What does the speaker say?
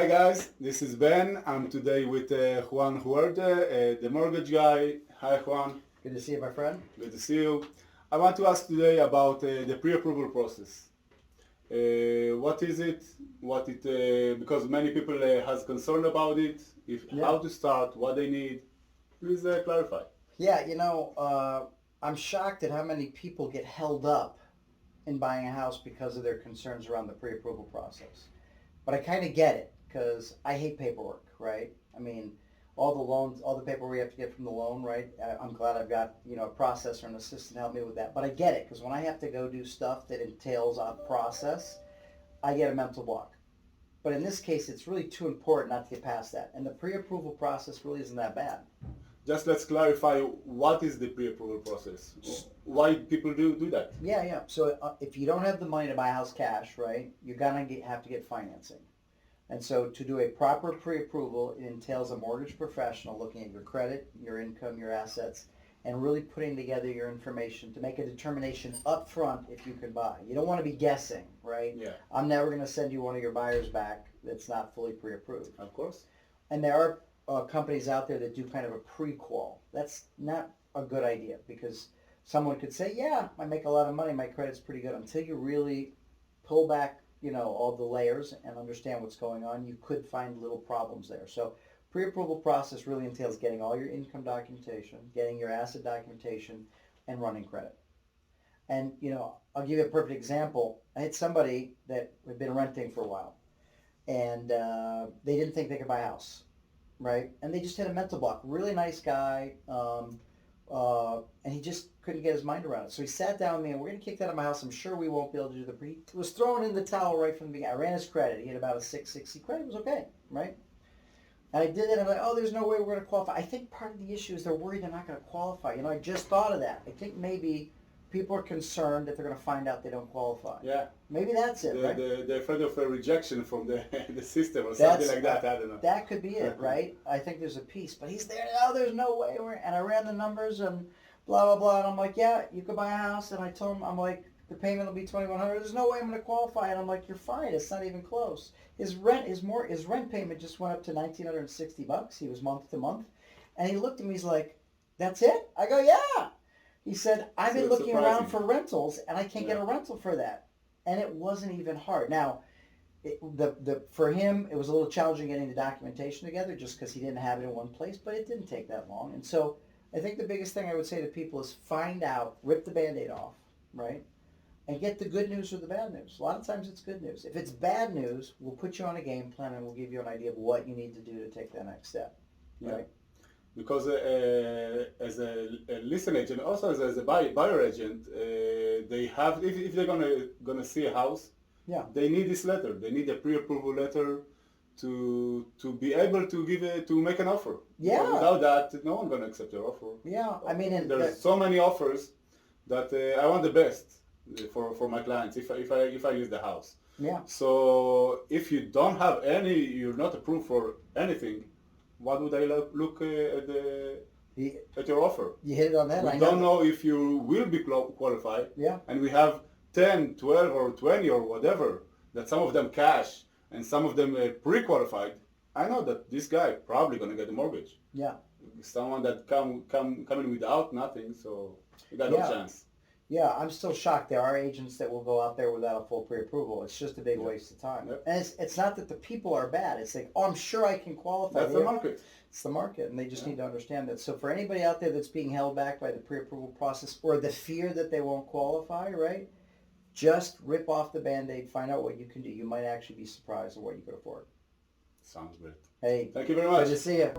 Hi guys, this is Ben. I'm today with Juan Huerta, the mortgage guy. Hi Juan. Good to see you, my friend. Good to see you. I want to ask today about the pre-approval process. What is it? Because many people has concern about it. How to start, what they need. Please clarify. Yeah, I'm shocked at how many people get held up in buying a house because of their concerns around the pre-approval process. But I kind of get it because I hate paperwork, right? I mean, all the loans, all the paperwork we have to get from the loan, right? I'm glad I've got, a processor and assistant to help me with that. But I get it because when I have to go do stuff that entails a process, I get a mental block. But in this case, it's really too important not to get past that. And the pre-approval process really isn't that bad. Just let's clarify what is the pre-approval process. Why people do that? Yeah. So if you don't have the money to buy a house cash, right, you're gonna have to get financing. And so to do a proper pre-approval, it entails a mortgage professional looking at your credit, your income, your assets, and really putting together your information to make a determination up front if you can buy. You don't want to be guessing, right? Yeah. I'm never going to send you one of your buyers back that's not fully pre-approved. Of course. And there are companies out there that do kind of a pre-qual. That's not a good idea because someone could say, yeah, I make a lot of money, my credit's pretty good. Until you really pull back, all the layers and understand what's going on, you could find little problems there. So pre-approval process really entails getting all your income documentation, getting your asset documentation, and running credit. And, I'll give you a perfect example. I had somebody that had been renting for a while, and they didn't think they could buy a house, right? And they just had a mental block. Really nice guy, and he just couldn't get his mind around it. So he sat down with me, and we're going to kick that out of my house. I'm sure we won't be able to do the pre. He was throwing in the towel right from the beginning. I ran his credit. He had about a 660 credit. It was okay, right? And I did it, and I'm like, oh, there's no way we're going to qualify. I think part of the issue is they're worried they're not going to qualify. I just thought of that. I think maybe people are concerned that they're going to find out they don't qualify. Yeah. Maybe that's it, right? They're afraid of a rejection from the system or something like that. I don't know. That could be it, right? I think there's a piece. But he's there, oh, there's no way. And I ran the numbers and blah, blah, blah. And I'm like, yeah, you could buy a house. And I told him, I'm like, the payment will be $2,100. There's no way I'm going to qualify. And I'm like, you're fine. It's not even close. His rent payment just went up to $1,960. He was month to month. And he looked at me, he's like, that's it? I go, yeah. He said, I've been looking around for rentals and I can't get a rental for that. And it wasn't even hard. Now, for him, it was a little challenging getting the documentation together just because he didn't have it in one place, but it didn't take that long. And so I think the biggest thing I would say to people is find out, rip the Band-Aid off, right? And get the good news or the bad news. A lot of times it's good news. If it's bad news, we'll put you on a game plan and we'll give you an idea of what you need to do to take that next step, right? Yeah. Because as a listing agent, also as a buyer agent, they have, if they're gonna see a house, yeah, they need this letter. They need a pre-approval letter to be able to make an offer. Yeah. Because without that, no one's gonna accept your offer. Yeah, I mean, there's so many offers that I want the best for my clients if I use the house. Yeah. So if you don't have any, you're not approved for anything. What would I look at your offer? You hit it on that. We don't know if you will be qualified. Yeah. And we have 10, 12, or 20 or whatever, that some of them cash and some of them pre-qualified. I know that this guy probably going to get a mortgage. Yeah. Someone that come in without nothing, so you got no chance. Yeah, I'm still shocked. There are agents that will go out there without a full pre-approval. It's just a big waste of time. Yep. And it's not that the people are bad. It's like, oh, I'm sure I can qualify. That's the market. It's the market, and they just need to understand that. So for anybody out there that's being held back by the pre-approval process or the fear that they won't qualify, right, just rip off the Band-Aid, find out what you can do. You might actually be surprised at what you could afford. Sounds great. Hey, thank you very much. Good to see you.